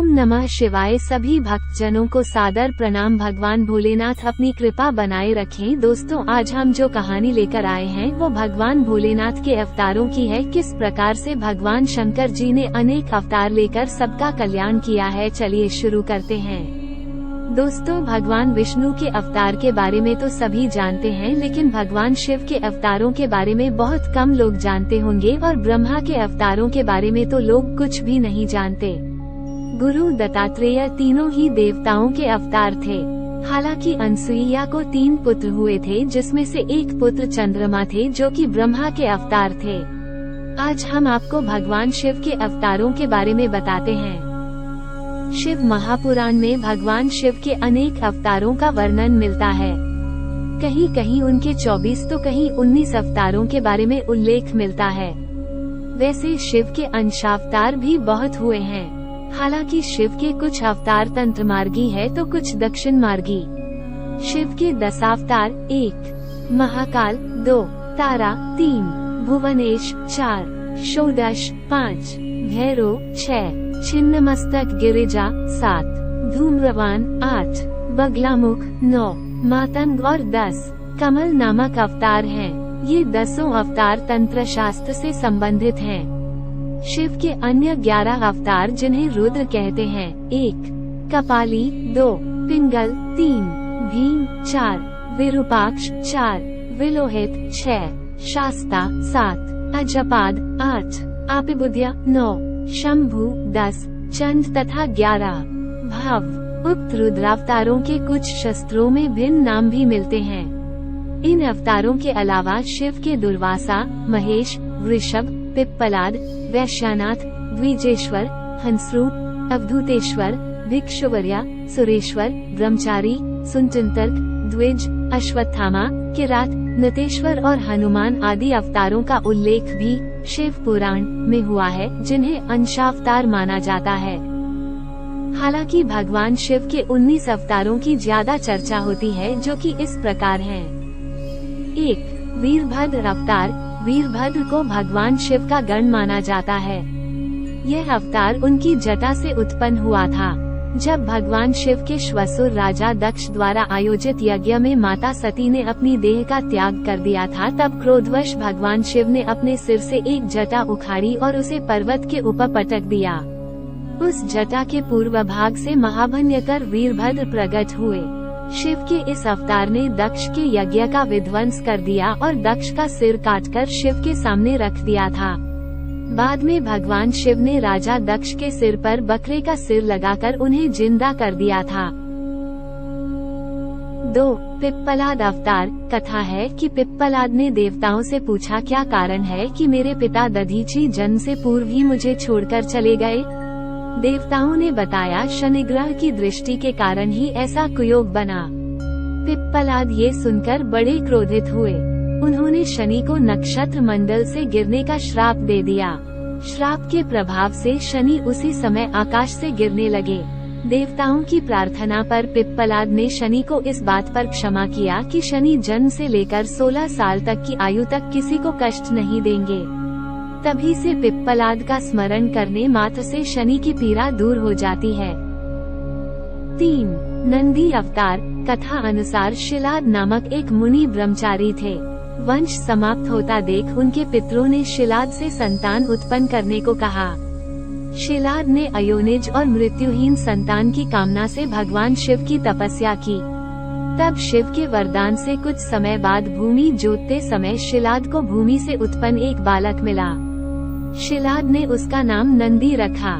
ओम नमः शिवाय। सभी भक्तजनों को सादर प्रणाम। भगवान भोलेनाथ अपनी कृपा बनाए रखें। दोस्तों, आज हम जो कहानी लेकर आए हैं वो भगवान भोलेनाथ के अवतारों की है। किस प्रकार से भगवान शंकर जी ने अनेक अवतार लेकर सबका कल्याण किया है, चलिए शुरू करते हैं। दोस्तों, भगवान विष्णु के अवतार के बारे में तो सभी जानते हैं, लेकिन भगवान शिव के अवतारों के बारे में बहुत कम लोग जानते होंगे और ब्रह्मा के अवतारों के बारे में तो लोग कुछ भी नहीं जानते। गुरु दत्तात्रेय तीनों ही देवताओं के अवतार थे। हालांकि अनसुईया को 3 पुत्र हुए थे, जिसमें से एक पुत्र चंद्रमा थे जो कि ब्रह्मा के अवतार थे। आज हम आपको भगवान शिव के अवतारों के बारे में बताते हैं। शिव महापुराण में भगवान शिव के अनेक अवतारों का वर्णन मिलता है। कहीं कहीं उनके 24 तो कहीं 19 अवतारों के बारे में उल्लेख मिलता है। वैसे शिव के अंशावतार भी बहुत हुए हैं। हालांकि शिव के कुछ अवतार तंत्र मार्गी है तो कुछ दक्षिण मार्गी। शिव के 10 अवतार: 1 महाकाल, 2 तारा, 3 भुवनेश, 4 षोडश, 5 भैरव, 6 छिन्नमस्तक गिरिजा, 7 धूम्रवान, 8 बगलामुख, 9 मातंग और 10 कमल नामक अवतार हैं। ये 10 अवतार तंत्र शास्त्र से संबंधित हैं। शिव के अन्य 11 अवतार जिन्हें रुद्र कहते हैं: 1 कपाली, 2 पिंगल, 3 भीम, 4 विरूपाक्ष, 4 विलोहित, 6 शास्ता, 7 अजपाद, 8 आपिबुद्या, 9 शंभु, 10 चंद तथा 11 भव। उक्त रुद्रावतारों के कुछ शस्त्रों में भिन्न नाम भी मिलते हैं। इन अवतारों के अलावा शिव के दुर्वासा, महेश, वृषभ, पिप्पलाद, वैश्यानाथ, द्विजेश्वर, हंसरूप, अवधूतेश्वर, भिक्षुवर्या, सुरेश्वर, ब्रह्मचारी, सुनचिंतक, द्विज, अश्वत्थामा, किरात, नतेश्वर और हनुमान आदि अवतारों का उल्लेख भी शिव पुराण में हुआ है, जिन्हें अंशावतार माना जाता है। हालांकि भगवान शिव के 19 अवतारों की ज्यादा चर्चा होती है, जो कि इस प्रकार हैं। 1 वीरभद्र अवतार। वीरभद्र को भगवान शिव का गण माना जाता है। यह अवतार उनकी जटा से उत्पन्न हुआ था। जब भगवान शिव के श्वसुर राजा दक्ष द्वारा आयोजित यज्ञ में माता सती ने अपनी देह का त्याग कर दिया था, तब क्रोधवश भगवान शिव ने अपने सिर से एक जटा उखाड़ी और उसे पर्वत के ऊपर पटक दिया। उस जटा के पूर्व भाग से महाभयंकर वीरभद्र प्रकट हुए। शिव के इस अवतार ने दक्ष के यज्ञ का विध्वंस कर दिया और दक्ष का सिर काटकर शिव के सामने रख दिया था। बाद में भगवान शिव ने राजा दक्ष के सिर पर बकरे का सिर लगाकर उन्हें जिंदा कर दिया था। 2 पिप्पलाद अवतार। कथा है कि पिप्पलाद ने देवताओं से पूछा, क्या कारण है कि मेरे पिता दधीची जन्म से पूर्व ही मुझे छोड़कर चले गए? देवताओं ने बताया, शनि ग्रह की दृष्टि के कारण ही ऐसा कुयोग बना। पिप्पलाद ये सुनकर बड़े क्रोधित हुए। उन्होंने शनि को नक्षत्र मंडल से गिरने का श्राप दे दिया। श्राप के प्रभाव से शनि उसी समय आकाश से गिरने लगे। देवताओं की प्रार्थना पर पिप्पलाद ने शनि को इस बात पर क्षमा किया कि शनि जन्म से लेकर 16 साल तक की आयु तक किसी को कष्ट नहीं देंगे। तभी से पिप्पलाद का स्मरण करने मात्र से शनि की पीड़ा दूर हो जाती है। 3 नंदी अवतार। कथा अनुसार शिलाद नामक एक मुनि ब्रह्मचारी थे। वंश समाप्त होता देख उनके पितरों ने शिलाद से संतान उत्पन्न करने को कहा। शिलाद ने अयोनिज और मृत्युहीन संतान की कामना से भगवान शिव की तपस्या की। तब शिव के वरदान से कुछ समय बाद भूमि जोतते समय शिलाद को भूमि से उत्पन्न एक बालक मिला। शिलाद ने उसका नाम नंदी रखा।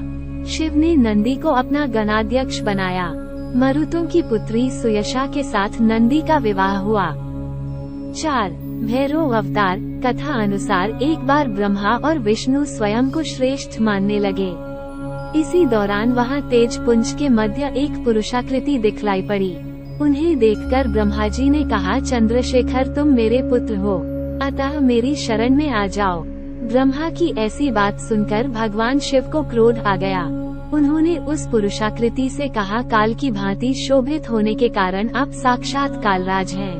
शिव ने नंदी को अपना गणाध्यक्ष बनाया। मरुतों की पुत्री सुयशा के साथ नंदी का विवाह हुआ। 4 भैरव अवतार। कथा अनुसार एक बार ब्रह्मा और विष्णु स्वयं को श्रेष्ठ मानने लगे। इसी दौरान वहां तेज पुंज के मध्य एक पुरुषाकृति दिखलाई पड़ी। उन्हें देखकर ब्रह्मा जी ने कहा, चंद्रशेखर तुम मेरे पुत्र हो, अतः मेरी शरण में आ जाओ। ब्रह्मा की ऐसी बात सुनकर भगवान शिव को क्रोध आ गया। उन्होंने उस पुरुषाकृति से कहा, काल की भांति शोभित होने के कारण आप साक्षात कालराज हैं।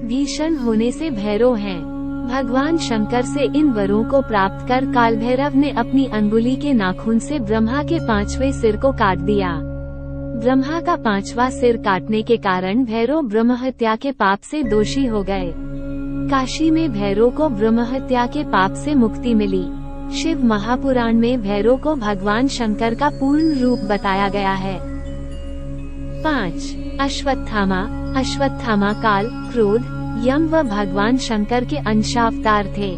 भीषण होने से भैरव हैं। भगवान शंकर से इन वरों को प्राप्त कर कालभैरव ने अपनी अंगुली के नाखून से ब्रह्मा के 5वें सिर को काट दिया। ब्रह्मा का 5वां सिर काटने के कारण भैरव ब्रह्महत्या के पाप से दोषी हो गए। काशी में भैरव को ब्रह्महत्या के पाप से मुक्ति मिली। शिव महापुराण में भैरव को भगवान शंकर का पूर्ण रूप बताया गया है। 5. अश्वत्थामा। अश्वत्थामा काल, क्रोध, यम व भगवान शंकर के अंशावतार थे।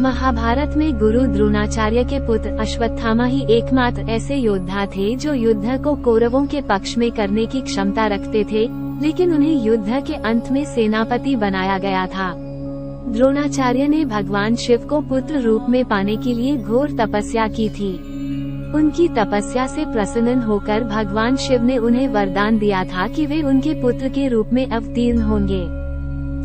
महाभारत में गुरु द्रोणाचार्य के पुत्र अश्वत्थामा ही एकमात्र ऐसे योद्धा थे जो युद्ध को कौरवों के पक्ष में करने की क्षमता रखते थे, लेकिन उन्हें युद्ध के अंत में सेनापति बनाया गया था। द्रोणाचार्य ने भगवान शिव को पुत्र रूप में पाने के लिए घोर तपस्या की थी। उनकी तपस्या से प्रसन्न होकर भगवान शिव ने उन्हें वरदान दिया था कि वे उनके पुत्र के रूप में अवतीर्ण होंगे।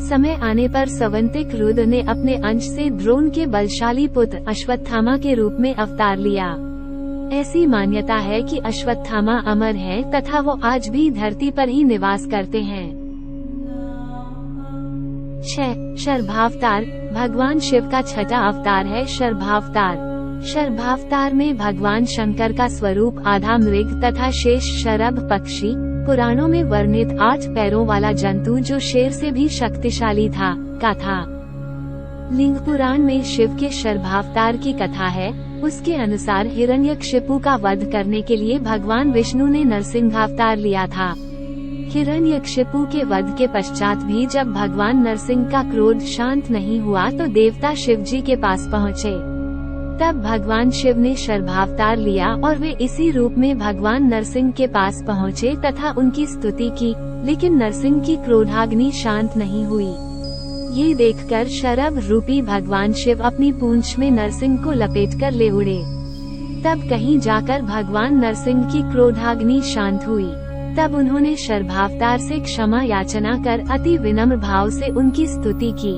समय आने पर स्यवंतिक रुद्र ने अपने अंश से द्रोण के बलशाली पुत्र अश्वत्थामा के रूप में अवतार लिया। ऐसी मान्यता है कि अश्वत्थामा अमर है तथा वो आज भी धरती पर ही निवास करते हैं। 6. शर्भावतार। भगवान शिव का छठा अवतार है शर्भावतार। शर्भावतार में भगवान शंकर का स्वरूप आधा मृग तथा शेष शरभ पक्षी, पुराणों में वर्णित 8 पैरों वाला जंतु जो शेर से भी शक्तिशाली था, का था। लिंग पुराण में शिव के शर्भावतार की कथा है। उसके अनुसार हिरण्यकशिपु का वध करने के लिए भगवान विष्णु ने नरसिंहावतार लिया था। हिरण्यकशिपु के वध के पश्चात भी जब भगवान नरसिंह का क्रोध शांत नहीं हुआ तो देवता शिवजी के पास पहुँचे। तब भगवान शिव ने शर्भावतार लिया और वे इसी रूप में भगवान नरसिंह के पास पहुँचे तथा उनकी स्तुति की, लेकिन नरसिंह की क्रोधाग्नि शांत नहीं हुई। ये देखकर शरभ रूपी भगवान शिव अपनी पूंछ में नरसिंह को लपेटकर ले उड़े। तब कहीं जाकर भगवान नरसिंह की क्रोधाग्नि शांत हुई। तब उन्होंने शर्भावतार से क्षमा याचना कर अति विनम्र भाव से उनकी स्तुति की।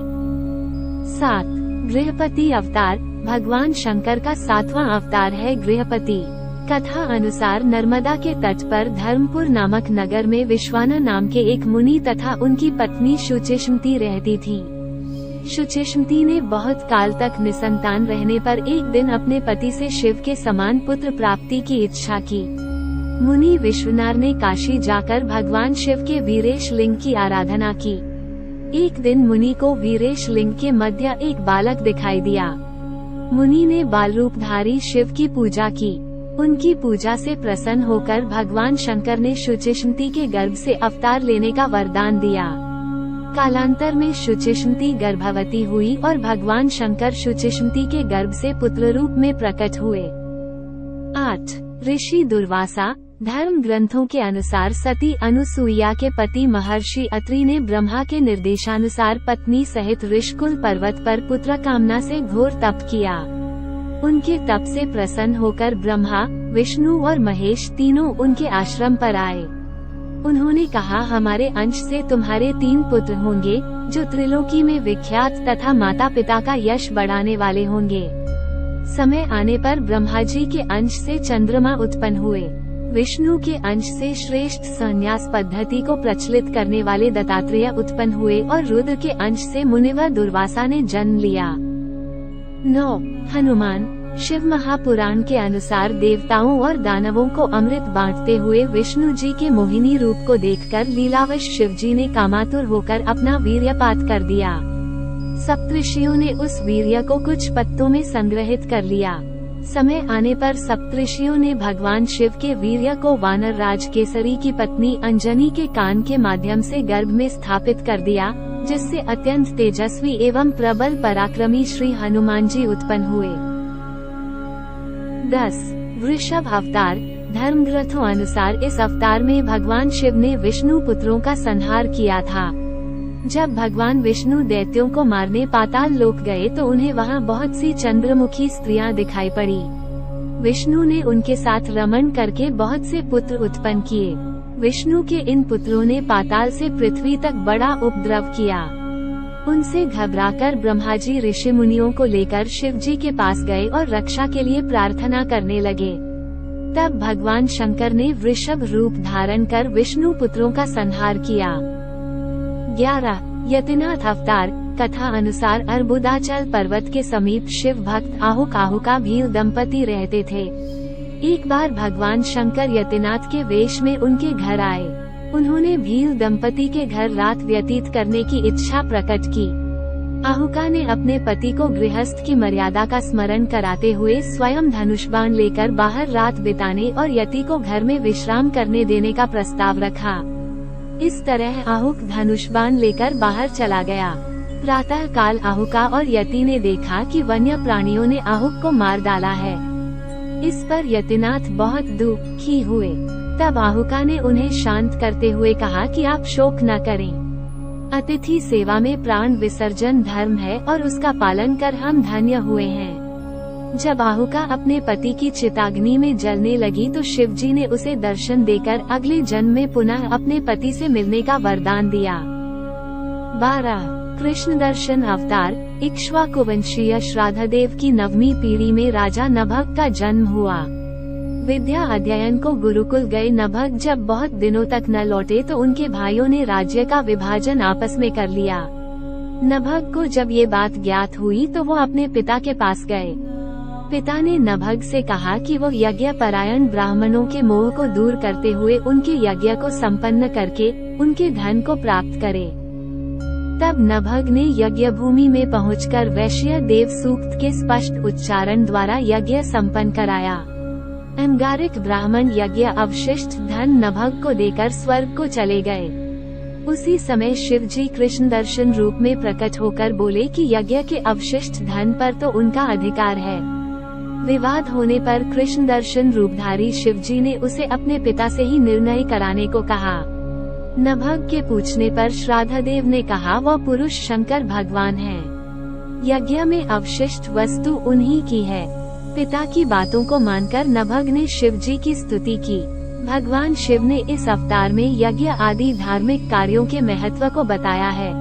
7. गृहपति अवतार। भगवान शंकर का 7वां अवतार है गृहपति। कथा अनुसार नर्मदा के तट पर धर्मपुर नामक नगर में विश्वाना नाम के एक मुनि तथा उनकी पत्नी शुचिष्मति रहती थी। शुचिष्मति ने बहुत काल तक निसंतान रहने पर एक दिन अपने पति से शिव के समान पुत्र प्राप्ति की इच्छा की। मुनि विश्वनाथ ने काशी जाकर भगवान शिव के वीरेश लिंग की आराधना की। एक दिन मुनि को वीरेश लिंग के मध्य एक बालक दिखाई दिया। मुनि ने बाल रूपधारी शिव की पूजा की। उनकी पूजा से प्रसन्न होकर भगवान शंकर ने शुचिष्मति के गर्भ से अवतार लेने का वरदान दिया। कालांतर में शुचिष्मति गर्भवती हुई और भगवान शंकर शुचिष्मति के गर्भ से पुत्र रूप में प्रकट हुए। 8. ऋषि दुर्वासा। धर्म ग्रंथों के अनुसार सती अनुसुईया के पति महर्षि अत्रि ने ब्रह्मा के निर्देशानुसार पत्नी सहित ऋषिकुल पर्वत पर पुत्र कामना से घोर तप किया। उनके तप से प्रसन्न होकर ब्रह्मा, विष्णु और महेश तीनों उनके आश्रम पर आए। उन्होंने कहा, हमारे अंश से तुम्हारे 3 पुत्र होंगे जो त्रिलोकी में विख्यात तथा माता पिता का यश बढ़ाने वाले होंगे। समय आने पर ब्रह्मा जी के अंश से चंद्रमा उत्पन्न हुए। विष्णु के अंश से श्रेष्ठ संन्यास पद्धति को प्रचलित करने वाले दत्तात्रेय उत्पन्न हुए और रुद्र के अंश से मुनिवर दुर्वासा ने जन्म लिया। 9. हनुमान। शिव महापुराण के अनुसार देवताओं और दानवों को अमृत बांटते हुए विष्णु जी के मोहिनी रूप को देखकर लीलावश शिव जी ने कामातुर होकर अपना वीर्यपात कर दिया। सप्तऋषियों ने उस वीर्य को कुछ पत्तों में संग्रहित कर लिया। समय आने पर सप्तऋषियों ने भगवान शिव के वीर्य को वानर राज केसरी की पत्नी अंजनी के कान के माध्यम से गर्भ में स्थापित कर दिया, जिससे अत्यंत तेजस्वी एवं प्रबल पराक्रमी श्री हनुमान जी उत्पन्न हुए। 10. वृषभ अवतार। धर्म ग्रंथों अनुसार इस अवतार में भगवान शिव ने विष्णु पुत्रों का संहार किया था। जब भगवान विष्णु दैत्यों को मारने पाताल लोक गए तो उन्हें वहां बहुत सी चंद्रमुखी स्त्रियां दिखाई पड़ी। विष्णु ने उनके साथ रमण करके बहुत से पुत्र उत्पन्न किए। विष्णु के इन पुत्रों ने पाताल से पृथ्वी तक बड़ा उपद्रव किया। उनसे घबराकर ब्रह्मा जी ऋषि मुनियों को लेकर शिव जी के पास गए और रक्षा के लिए प्रार्थना करने लगे। तब भगवान शंकर ने वृषभ रूप धारण कर विष्णु पुत्रों का संहार किया। 11. यतिनाथ अवतार। कथा अनुसार अर्बुदाचल पर्वत के समीप शिव भक्त आहुका भील दंपति रहते थे। एक बार भगवान शंकर यतिनाथ के वेश में उनके घर आए। उन्होंने भील दंपति के घर रात व्यतीत करने की इच्छा प्रकट की। आहुका ने अपने पति को गृहस्थ की मर्यादा का स्मरण कराते हुए स्वयं धनुष बाण लेकर बाहर रात बिताने और यति को घर में विश्राम करने देने का प्रस्ताव रखा। इस तरह आहुक धनुष बाण लेकर बाहर चला गया। प्रातः काल आहुका और यति ने देखा कि वन्य प्राणियों ने आहुक को मार डाला है। इस पर यतिनाथ बहुत दुखी हुए। तब आहुका ने उन्हें शांत करते हुए कहा कि आप शोक न करें। अतिथि सेवा में प्राण विसर्जन धर्म है और उसका पालन कर हम धन्य हुए हैं। जब आहुका अपने पति की चिताग्नि में जलने लगी तो शिवजी ने उसे दर्शन देकर अगले जन्म में पुनः अपने पति से मिलने का वरदान दिया। 12 कृष्ण दर्शन अवतार। इक्ष्वाकुवंशीय श्राद्धदेव की 9वीं पीढ़ी में राजा नभग का जन्म हुआ। विद्या अध्ययन को गुरुकुल गए नभग जब बहुत दिनों तक न लौटे तो उनके भाइयों ने राज्य का विभाजन आपस में कर लिया। नभग को जब ये बात ज्ञात हुई तो वो अपने पिता के पास गए। पिता ने नभग से कहा कि वो यज्ञ परायण ब्राह्मणों के मोह को दूर करते हुए उनके यज्ञ को संपन्न करके उनके धन को प्राप्त करे। तब नभग ने यज्ञ भूमि में पहुंचकर वैश्य देव सूक्त के स्पष्ट उच्चारण द्वारा यज्ञ संपन्न कराया। अंगारिक ब्राह्मण यज्ञ अवशिष्ट धन नभग को देकर स्वर्ग को चले गए। उसी समय शिवजी कृष्ण दर्शन रूप में प्रकट होकर बोले कि यज्ञ के अवशिष्ट धन पर तो उनका अधिकार है। विवाद होने पर कृष्ण दर्शन रूपधारी शिवजी ने उसे अपने पिता से ही निर्णय कराने को कहा। नभग के पूछने पर श्राद्धदेव ने कहा वह पुरुष शंकर भगवान है। यज्ञ में अवशिष्ट वस्तु उन्हीं की है। पिता की बातों को मानकर नभग ने शिवजी की स्तुति की। भगवान शिव ने इस अवतार में यज्ञ आदि धार्मिक कार्यों के महत्व को बताया है।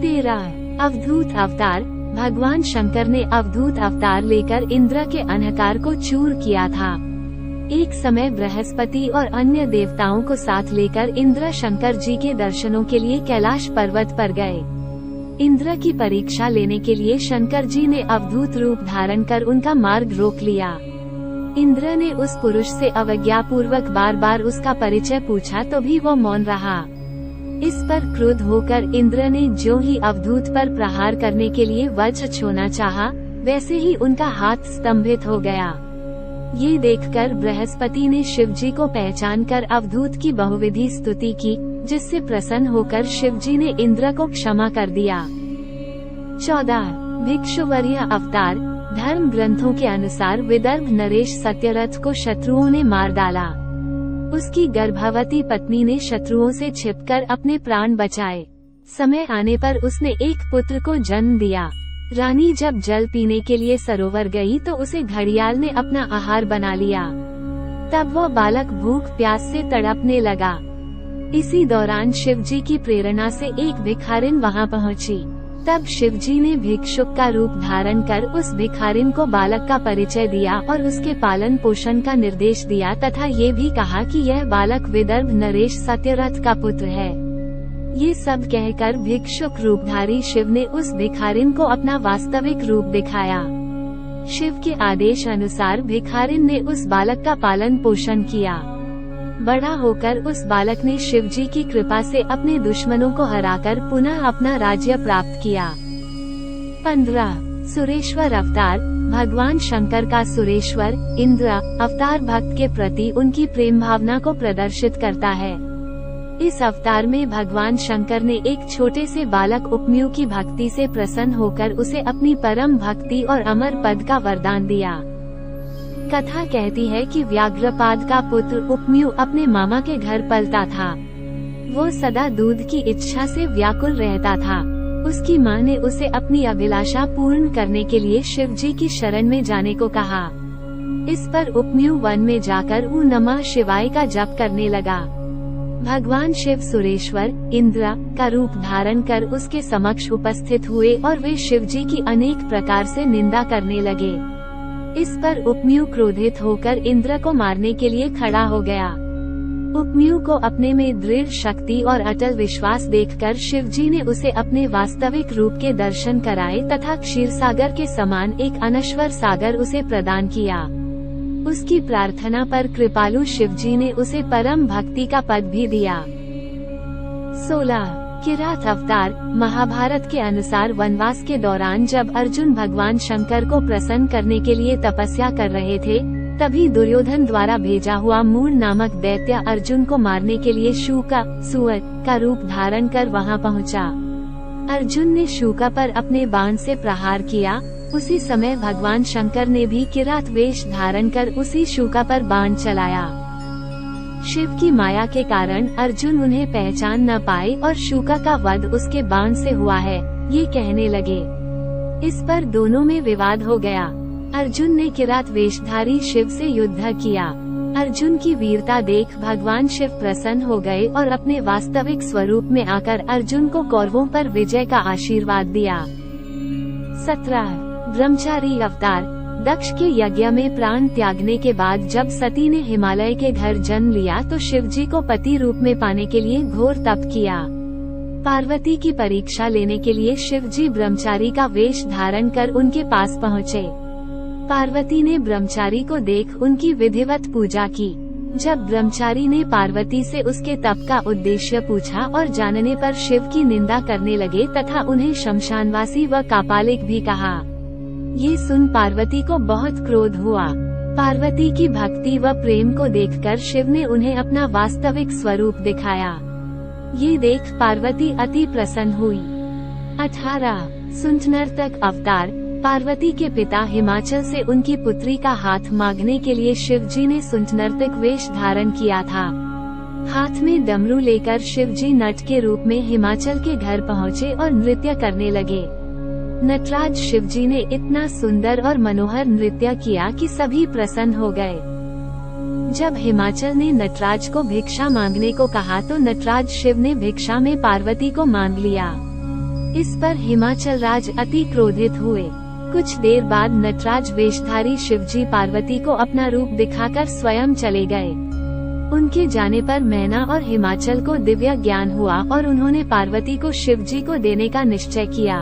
13 अवधूत अवतार। भगवान शंकर ने अवधूत अवतार लेकर इंद्र के अहंकार को चूर किया था। एक समय बृहस्पति और अन्य देवताओं को साथ लेकर इंद्र शंकर जी के दर्शनों के लिए कैलाश पर्वत पर गए। इंद्र की परीक्षा लेने के लिए शंकर जी ने अवधूत रूप धारण कर उनका मार्ग रोक लिया। इंद्र ने उस पुरुष से अवज्ञापूर्वक बार बार उसका परिचय पूछा तो भी वो मौन रहा। इस पर क्रोध होकर इंद्र ने जो ही अवधूत पर प्रहार करने के लिए वज्र छोड़ना चाहा, वैसे ही उनका हाथ स्तंभित हो गया। ये देखकर बृहस्पति ने शिवजी को पहचान कर अवधूत की बहुविधि स्तुति की, जिससे प्रसन्न होकर शिवजी ने इंद्र को क्षमा कर दिया। 14 भिक्षुवर्य अवतार। धर्म ग्रंथों के अनुसार विदर्भ नरेश सत्यरथ को शत्रुओं ने मार डाला। उसकी गर्भवती पत्नी ने शत्रुओं से छिपकर अपने प्राण बचाए। समय आने पर उसने एक पुत्र को जन्म दिया। रानी जब जल पीने के लिए सरोवर गई तो उसे घड़ियाल ने अपना आहार बना लिया। तब वो बालक भूख प्यास से तड़पने लगा। इसी दौरान शिवजी की प्रेरणा से एक भिखारिन वहां पहुंची। तब शिवजी ने भिक्षुक का रूप धारण कर उस भिखारिन को बालक का परिचय दिया और उसके पालन पोषण का निर्देश दिया तथा ये भी कहा कि यह बालक विदर्भ नरेश सत्यरथ का पुत्र है। ये सब कहकर भिक्षुक रूपधारी शिव ने उस भिखारिन को अपना वास्तविक रूप दिखाया। शिव के आदेश अनुसार भिखारिन ने उस बालक का पालन पोषण किया। बड़ा होकर उस बालक ने शिवजी की कृपा से अपने दुश्मनों को हराकर पुनः अपना राज्य प्राप्त किया। 15 सुरेश्वर अवतार। भगवान शंकर का सुरेश्वर इंद्र अवतार भक्त के प्रति उनकी प्रेम भावना को प्रदर्शित करता है। इस अवतार में भगवान शंकर ने एक छोटे से बालक उपम्यु की भक्ति से प्रसन्न होकर उसे अपनी परम भक्ति और अमर पद का वरदान दिया। कथा कहती है कि व्याघ्रपाद का पुत्र उपम्यु अपने मामा के घर पलता था। वो सदा दूध की इच्छा से व्याकुल रहता था। उसकी माँ ने उसे अपनी अभिलाषा पूर्ण करने के लिए शिवजी की शरण में जाने को कहा। इस पर उपम्यु वन में जाकर ऊ नमः शिवाय का जप करने लगा। भगवान शिव सुरेश्वर इंद्र का रूप धारण कर उसके समक्ष उपस्थित हुए और वे शिवजी की अनेक प्रकार से निंदा करने लगे। इस पर उपम्यु क्रोधित होकर इंद्र को मारने के लिए खड़ा हो गया। उपमन्यु को अपने में दृढ़ शक्ति और अटल विश्वास देखकर शिवजी ने उसे अपने वास्तविक रूप के दर्शन कराए तथा क्षीरसागर के समान एक अनश्वर सागर उसे प्रदान किया। उसकी प्रार्थना पर कृपालु शिवजी ने उसे परम भक्ति का पद भी दिया। 16 किरात अवतार। महाभारत के अनुसार वनवास के दौरान जब अर्जुन भगवान शंकर को प्रसन्न करने के लिए तपस्या कर रहे थे, तभी दुर्योधन द्वारा भेजा हुआ मूढ़ नामक दैत्य अर्जुन को मारने के लिए शूका सुअर का रूप धारण कर वहां पहुंचा। अर्जुन ने शूका पर अपने बाण से प्रहार किया। उसी समय भगवान शंकर ने भी किरात वेश धारण कर उसी शूका पर बाण चलाया। शिव की माया के कारण अर्जुन उन्हें पहचान न पाए और शूका का वध उसके बाण से हुआ है, ये कहने लगे। इस पर दोनों में विवाद हो गया। अर्जुन ने किरात वेशधारी शिव से युद्ध किया। अर्जुन की वीरता देख भगवान शिव प्रसन्न हो गए और अपने वास्तविक स्वरूप में आकर अर्जुन को कौरवों पर विजय का आशीर्वाद दिया। 17 ब्रह्मचारी अवतार। दक्ष के यज्ञ में प्राण त्यागने के बाद जब सती ने हिमालय के घर जन्म लिया तो शिवजी को पति रूप में पाने के लिए घोर तप किया। पार्वती की परीक्षा लेने के लिए शिवजी ब्रह्मचारी का वेश धारण कर उनके पास पहुँचे। पार्वती ने ब्रह्मचारी को देख उनकी विधिवत पूजा की। जब ब्रह्मचारी ने पार्वती से उसके तप का उद्देश्य पूछा और जानने पर शिव की निंदा करने लगे तथा उन्हें शमशानवासी व कापालिक भी कहा। ये सुन पार्वती को बहुत क्रोध हुआ। पार्वती की भक्ति व प्रेम को देखकर शिव ने उन्हें अपना वास्तविक स्वरूप दिखाया। ये देख पार्वती अति प्रसन्न हुई। 18 सुंठनर्तक अवतार। पार्वती के पिता हिमाचल से उनकी पुत्री का हाथ मांगने के लिए शिवजी ने सुंठनर्तक वेश धारण किया था। हाथ में डमरू लेकर शिवजी नट के रूप में हिमाचल के घर पहुँचे और नृत्य करने लगे। नटराज शिवजी ने इतना सुंदर और मनोहर नृत्य किया कि सभी प्रसन्न हो गए। जब हिमाचल ने नटराज को भिक्षा मांगने को कहा तो नटराज शिव ने भिक्षा में पार्वती को मांग लिया। इस पर हिमाचल राज अति क्रोधित हुए। कुछ देर बाद नटराज वेशधारी शिवजी पार्वती को अपना रूप दिखाकर स्वयं चले गए। उनके जाने पर मैना और हिमाचल को दिव्य ज्ञान हुआ और उन्होंने पार्वती को शिवजी को देने का निश्चय किया।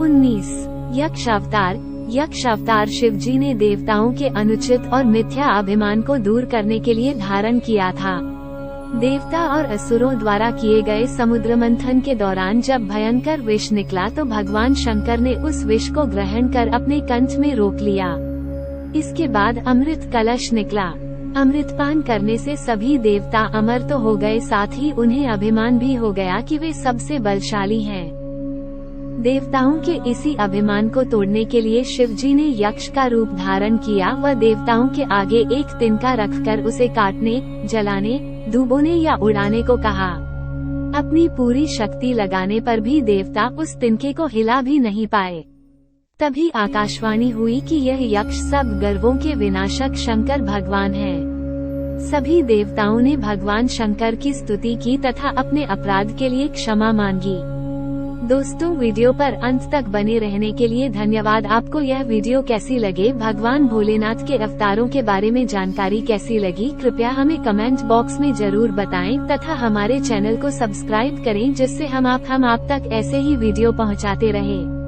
19 यक्ष अवतार। यक्ष अवतार शिवजी ने देवताओं के अनुचित और मिथ्या अभिमान को दूर करने के लिए धारण किया था। देवता और असुरों द्वारा किए गए समुद्र मंथन के दौरान जब भयंकर विष निकला तो भगवान शंकर ने उस विष को ग्रहण कर अपने कंठ में रोक लिया। इसके बाद अमृत कलश निकला। अमृतपान करने से सभी देवता अमर तो हो गए, साथ ही उन्हें अभिमान भी हो गया कि वे सबसे बलशाली हैं। देवताओं के इसी अभिमान को तोड़ने के लिए शिवजी ने यक्ष का रूप धारण किया व देवताओं के आगे एक तिनका रखकर उसे काटने, जलाने, डुबोने या उड़ाने को कहा। अपनी पूरी शक्ति लगाने पर भी देवता उस तिनके को हिला भी नहीं पाए। तभी आकाशवाणी हुई कि यह यक्ष सब गर्वों के विनाशक शंकर भगवान हैं। सभी देवताओं ने भगवान शंकर की स्तुति की तथा अपने अपराध के लिए क्षमा मांगी। दोस्तों, वीडियो पर अंत तक बने रहने के लिए धन्यवाद। आपको यह वीडियो कैसी लगे, भगवान भोलेनाथ के अवतारों के बारे में जानकारी कैसी लगी, कृपया हमें कमेंट बॉक्स में जरूर बताएं तथा हमारे चैनल को सब्सक्राइब करें जिससे हम आप तक ऐसे ही वीडियो पहुंचाते रहें।